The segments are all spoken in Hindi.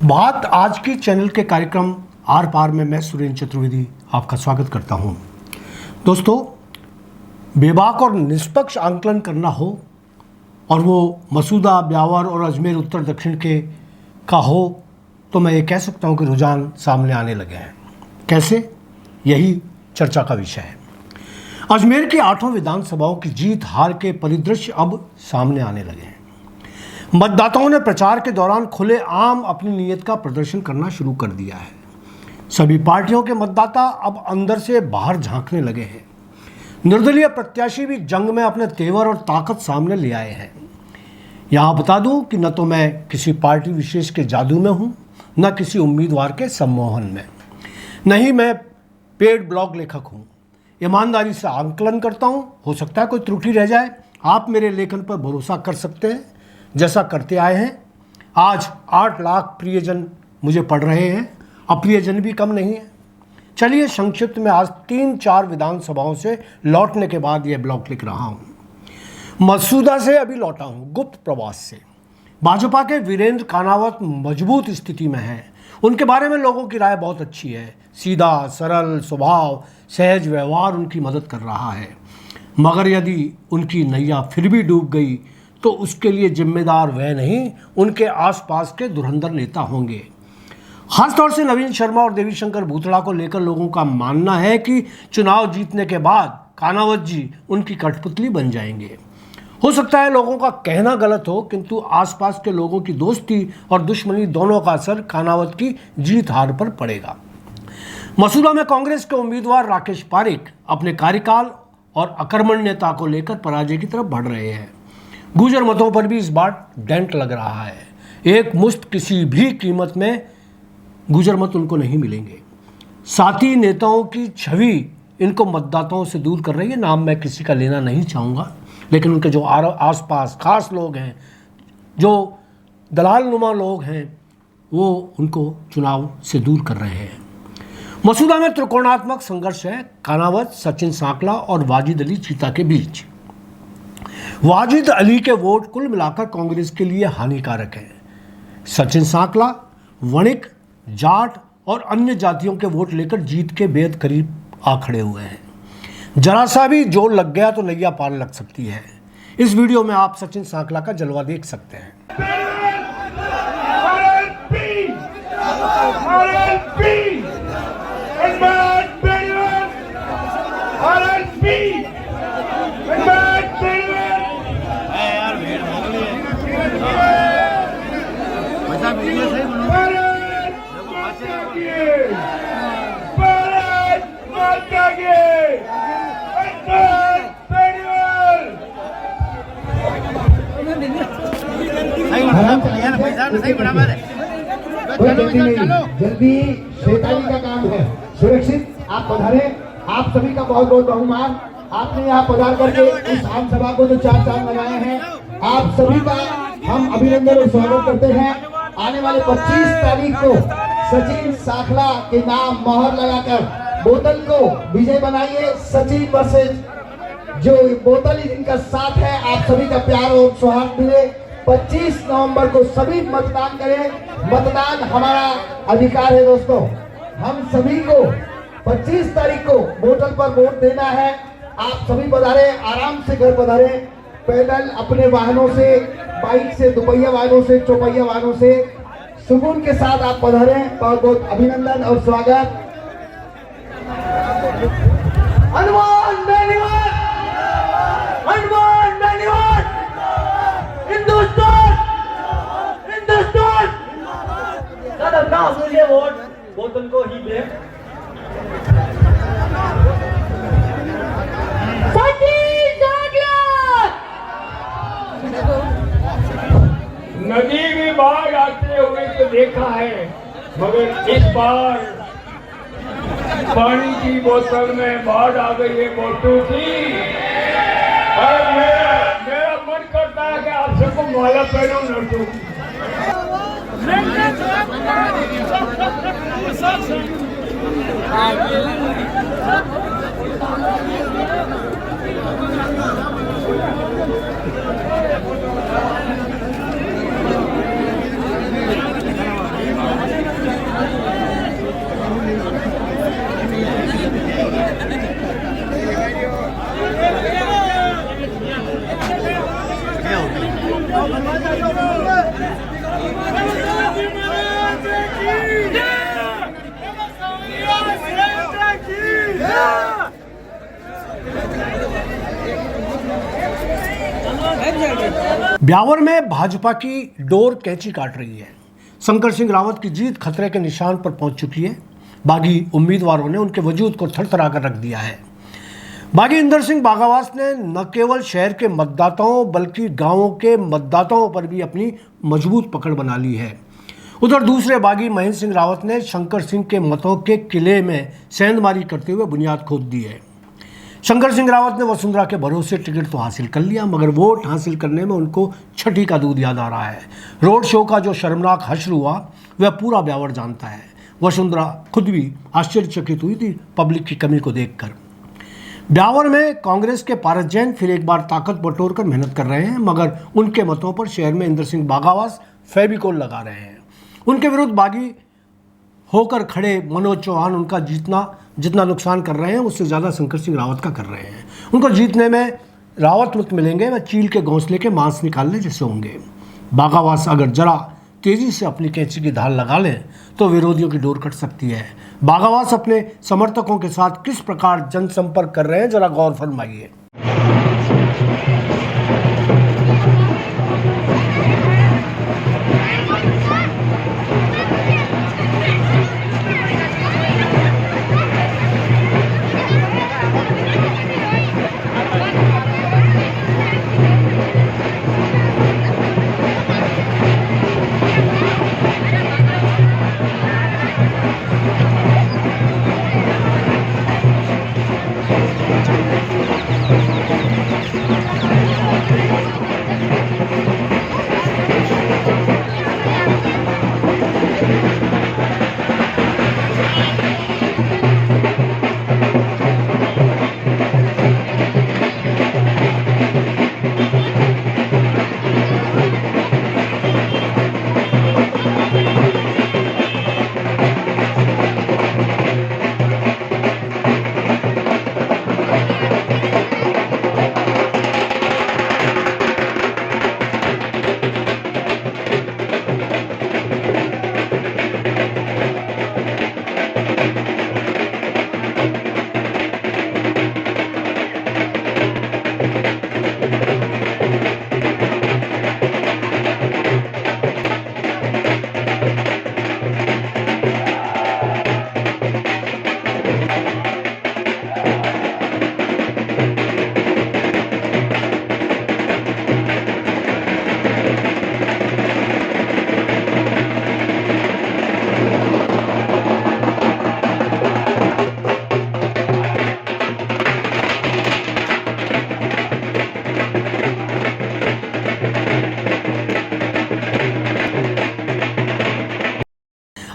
बात आज की चैनल के कार्यक्रम आर पार में मैं सुरेंद्र चतुर्वेदी आपका स्वागत करता हूं। दोस्तों, बेबाक और निष्पक्ष आंकलन करना हो और वो मसूदा, ब्यावर और अजमेर उत्तर दक्षिण के का हो तो मैं ये कह सकता हूं कि रुझान सामने आने लगे हैं। कैसे, यही चर्चा का विषय है। अजमेर की 8 विधानसभाओं की जीत हार के परिदृश्य अब सामने आने लगे हैं। मतदाताओं ने प्रचार के दौरान खुले आम अपनी नीयत का प्रदर्शन करना शुरू कर दिया है। सभी पार्टियों के मतदाता अब अंदर से बाहर झांकने लगे हैं। निर्दलीय प्रत्याशी भी जंग में अपने तेवर और ताकत सामने ले आए हैं। यहाँ बता दूं कि न तो मैं किसी पार्टी विशेष के जादू में हूँ, न किसी उम्मीदवार के सम्मोहन में, नहीं मैं पेड ब्लॉग लेखक हूँ। ईमानदारी से आंकलन करता हूँ। हो सकता है कोई त्रुटि रह जाए। आप मेरे लेखन पर भरोसा कर सकते हैं, जैसा करते आए हैं। आज 8 लाख प्रियजन मुझे पढ़ रहे हैं। अप्रियजन भी कम नहीं है। चलिए संक्षिप्त में आज 3-4 विधानसभाओं से लौटने के बाद यह ब्लॉग लिख रहा हूँ। मसूदा से अभी लौटा हूँ, गुप्त प्रवास से। भाजपा के वीरेंद्र कानावत मजबूत स्थिति में हैं। उनके बारे में लोगों की राय बहुत अच्छी है। सीधा, सरल स्वभाव, सहज व्यवहार उनकी मदद कर रहा है। मगर यदि उनकी नैया फिर भी डूब गई तो उसके लिए जिम्मेदार वह नहीं, उनके आसपास के धुरंधर नेता होंगे। खासतौर से नवीन शर्मा और देवीशंकर भूतड़ा को लेकर लोगों का मानना है कि चुनाव जीतने के बाद कानावत जी उनकी कठपुतली बन जाएंगे। हो सकता है लोगों का कहना गलत हो, किंतु आसपास के लोगों की दोस्ती और दुश्मनी दोनों का असर कानावत की जीत हार पर पड़ेगा। मसूदा में कांग्रेस के उम्मीदवार राकेश पारिक अपने कार्यकाल और अकर्मण्यता को लेकर पराजय की तरफ बढ़ रहे हैं। गुजर मतों पर भी इस बार डेंट लग रहा है। एक मुश्त किसी भी कीमत में गुजर मत उनको नहीं मिलेंगे। साथी नेताओं की छवि इनको मतदाताओं से दूर कर रही है। नाम मैं किसी का लेना नहीं चाहूँगा, लेकिन उनके जो आसपास खास लोग हैं, जो दलाल नुमा लोग हैं, वो उनको चुनाव से दूर कर रहे हैं। मसूदा में त्रिकोणात्मक संघर्ष है। कानावत, सचिन सांकला और वाजिद अली चीता के बीच। वाजिद अली के वोट कुल मिलाकर कांग्रेस के लिए हानिकारक है। सचिन सांकला वणिक, जाट और अन्य जातियों के वोट लेकर जीत के बेहद करीब आ खड़े हुए हैं। जरा सा भी जोर लग गया तो नैया पार लग सकती है। इस वीडियो में आप सचिन सांकला का जलवा देख सकते हैं। जल्दी शैतानी का काम है। सुरक्षित आप पधारे। आप सभी का बहुत बहुत बहुमान। आपने यहाँ पधार करके इस आम सभा को जो 4 चांद लगाए हैं, आप सभी का हम अभिनंदन और स्वागत करते हैं। आने वाले 25 तारीख को सचिन सांकला के नाम मोहर लगाकर बोतल को विजय बनाइए। सचिन वर्सेज जो बोतल जिनका साथ है, आप सभी का प्यार और सौहार्द मिले। 25 नवंबर को सभी मतदान करें। मतदान हमारा अधिकार है दोस्तों। हम सभी को 25 तारीख को बोतल पर वोट देना है। आप सभी पधारे, आराम से घर पधारे। पैदल, अपने वाहनों से, बाइक से, दुपहिया वाहनों से, चौपहिया वाहनों से सुकून के साथ आप पधारे। बहुत बहुत अभिनंदन और स्वागत। हनुमान धन्यवाद, हनुमान धन्यवाद। हिंदुस्तान, हिंदुस्तान। दादा ना मुझे वोट बोतल को ही दे। नदी में बाढ़ आते हुए तो देखा है, मगर इस बार पानी की बोतल में बाढ़ आ गई है वोटों की। और मेरा मन करता है कि आप सबको माला पहनो लड़कों की। ब्यावर में भाजपा की डोर कैंची काट रही है। शंकर सिंह रावत की जीत खतरे के निशान पर पहुंच चुकी है। बागी उम्मीदवारों ने उनके वजूद को थरथरा कर रख दिया है। बागी इंदर सिंह बागावास ने न केवल शहर के मतदाताओं बल्कि गांवों के मतदाताओं पर भी अपनी मजबूत पकड़ बना ली है। उधर दूसरे बागी महेंद्र सिंह रावत ने शंकर सिंह के मतों के किले में सेंधमारी करते हुए बुनियाद खोद दी है। शंकर सिंह रावत ने वसुंधरा के भरोसे टिकट तो हासिल कर लिया, मगर वोट हासिल करने में उनको छठी का दूध याद आ रहा है। रोड शो का जो शर्मनाक हश्र हुआ वह पूरा ब्यावर जानता है। वसुंधरा खुद भी आश्चर्यचकित हुई थी पब्लिक की कमी को देखकर। ब्यावर में कांग्रेस के पारस जैन फिर एक बार ताकत बटोर कर मेहनत कर रहे हैं, मगर उनके मतों पर शहर में इंदर सिंह बागावास फेविकोल लगा रहे हैं। उनके विरुद्ध बागी होकर खड़े मनोज चौहान उनका जितना नुकसान कर रहे हैं उससे ज़्यादा शंकर सिंह रावत का कर रहे हैं। उनको जीतने में रावत मत मिलेंगे, वह चील के घोंसले के मांस निकालने जैसे होंगे। बागावास अगर जरा तेज़ी से अपनी कैंची की धार लगा लें तो विरोधियों की डोर कट सकती है। बागावास अपने समर्थकों के साथ किस प्रकार जनसंपर्क कर रहे हैं, जरा गौर फरमाइए।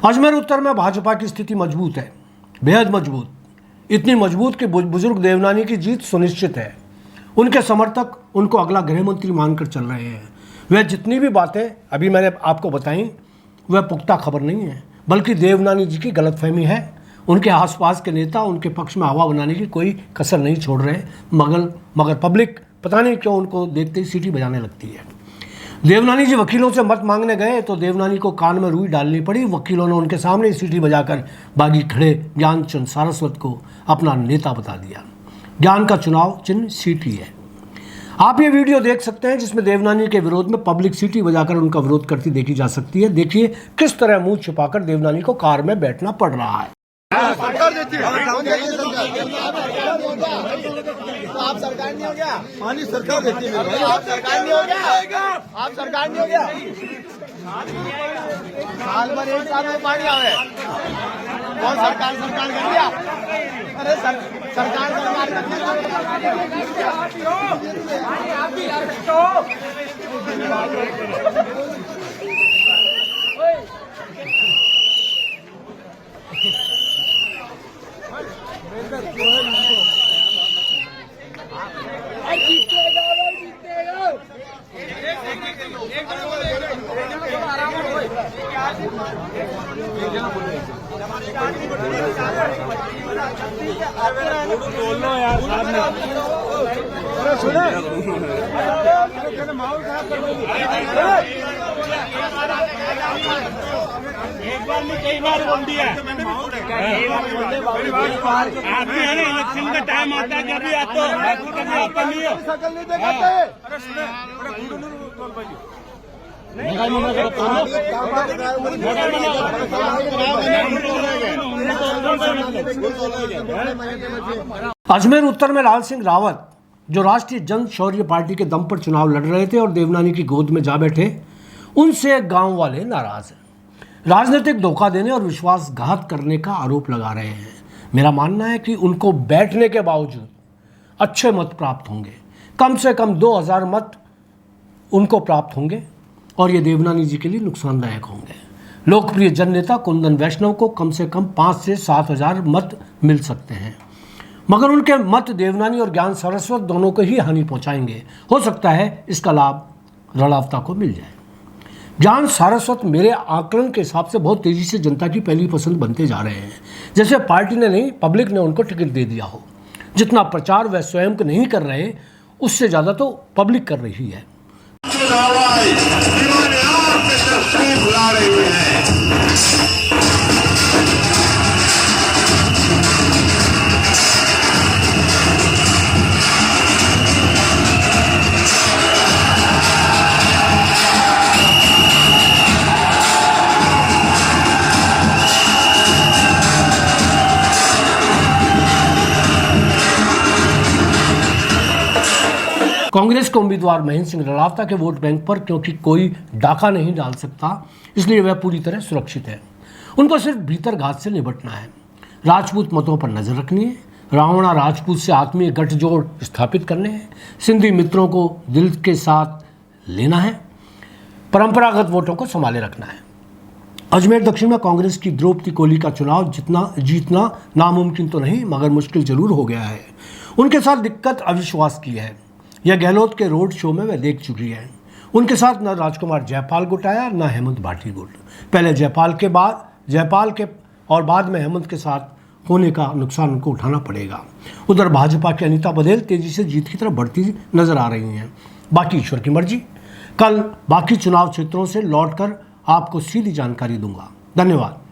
अजमेर उत्तर में भाजपा की स्थिति मजबूत है, बेहद मजबूत। इतनी मजबूत कि बुजुर्ग देवनानी की जीत सुनिश्चित है। उनके समर्थक उनको अगला गृह मंत्री मानकर चल रहे हैं। वह जितनी भी बातें अभी मैंने आपको बताई वह पुख्ता खबर नहीं है, बल्कि देवनानी जी की गलतफहमी है। उनके आसपास के नेता उनके पक्ष में हवा बनाने की कोई कसर नहीं छोड़ रहे, मगर पब्लिक पता नहीं क्यों उनको देखते ही सीटी बजाने लगती है। देवनानी जी वकीलों से मत मांगने गए तो देवनानी को कान में रुई डालनी पड़ी। वकीलों ने उनके सामने सीटी बजाकर बागी खड़े ज्ञानचंद सारस्वत को अपना नेता बता दिया। ज्ञान का चुनाव चिन्ह सीटी है। आप ये वीडियो देख सकते हैं जिसमें देवनानी के विरोध में पब्लिक सीटी बजाकर उनका विरोध करती देखी जा सकती है। देखिए किस तरह मुंह छिपाकर देवनानी को कार में बैठना पड़ रहा है। सरकार देती है, आप सरकार नहीं हो गया, पानी सरकार देती है, आप सरकार नहीं हो गया, आप सरकार नहीं हो गया। साल भर एक साल में पानी आवे, कौन सरकार कर दिया? अरे सरकार बोलो यार सामने सुने माहौल खराब कर एक बार में कई बार बोल दिया आपने है ना इलेक्शन का टाइम आता है कभी आता कभी आता नहीं है शकल नहीं दिखाते अजमेर उत्तर में लाल सिंह रावत जो राष्ट्रीय जन शौर्य पार्टी के दम पर चुनाव लड़ रहे थे और देवनानी की गोद में जा बैठे, उनसे गांव वाले नाराज हैं। राजनीतिक धोखा देने और विश्वासघात करने का आरोप लगा रहे हैं। मेरा मानना है कि उनको बैठने के बावजूद अच्छे मत प्राप्त होंगे, कम से कम 2000 मत उनको प्राप्त होंगे और ये देवनानी जी के लिए नुकसानदायक होंगे। लोकप्रिय जन नेता कुंदन वैष्णव को कम से कम 5 से 7 हजार मत मिल सकते हैं, मगर उनके मत देवनानी और ज्ञान सरस्वत दोनों को ही हानि पहुंचाएंगे। हो सकता है इसका लाभ रड़ावता को मिल जाए। ज्ञान सारस्वत मेरे आकलन के हिसाब से बहुत तेजी से जनता की पहली पसंद बनते जा रहे हैं, जैसे पार्टी ने नहीं पब्लिक ने उनको टिकट दे दिया हो। जितना प्रचार वह स्वयं को नहीं कर रहे, उससे ज़्यादा तो पब्लिक कर रही है। कांग्रेस के उम्मीदवार महेंद्र सिंह रड़ावता के वोट बैंक पर क्योंकि कोई डाका नहीं डाल सकता, इसलिए वह पूरी तरह सुरक्षित है। उनको सिर्फ भीतर घात से निपटना है, राजपूत मतों पर नजर रखनी है, रावणा राजपूत से आत्मीय गठजोड़ स्थापित करने हैं, सिंधी मित्रों को दिल के साथ लेना है, परंपरागत वोटों को संभाले रखना है। अजमेर दक्षिण में कांग्रेस की द्रौपदी कोली का चुनाव जीतना नामुमकिन तो नहीं, मगर मुश्किल जरूर हो गया है। उनके साथ दिक्कत अविश्वास की है। यह गहलोत के रोड शो में वह देख चुकी है। उनके साथ न राजकुमार जयपाल गुट आया न हेमंत भाटी गुट। पहले जयपाल के और बाद में हेमंत के साथ होने का नुकसान उनको उठाना पड़ेगा। उधर भाजपा की अनीता बघेल तेजी से जीत की तरफ बढ़ती नजर आ रही हैं। बाकी ईश्वर की मर्जी। कल बाकी चुनाव क्षेत्रों से लौटकर आपको सीधी जानकारी दूंगा। धन्यवाद।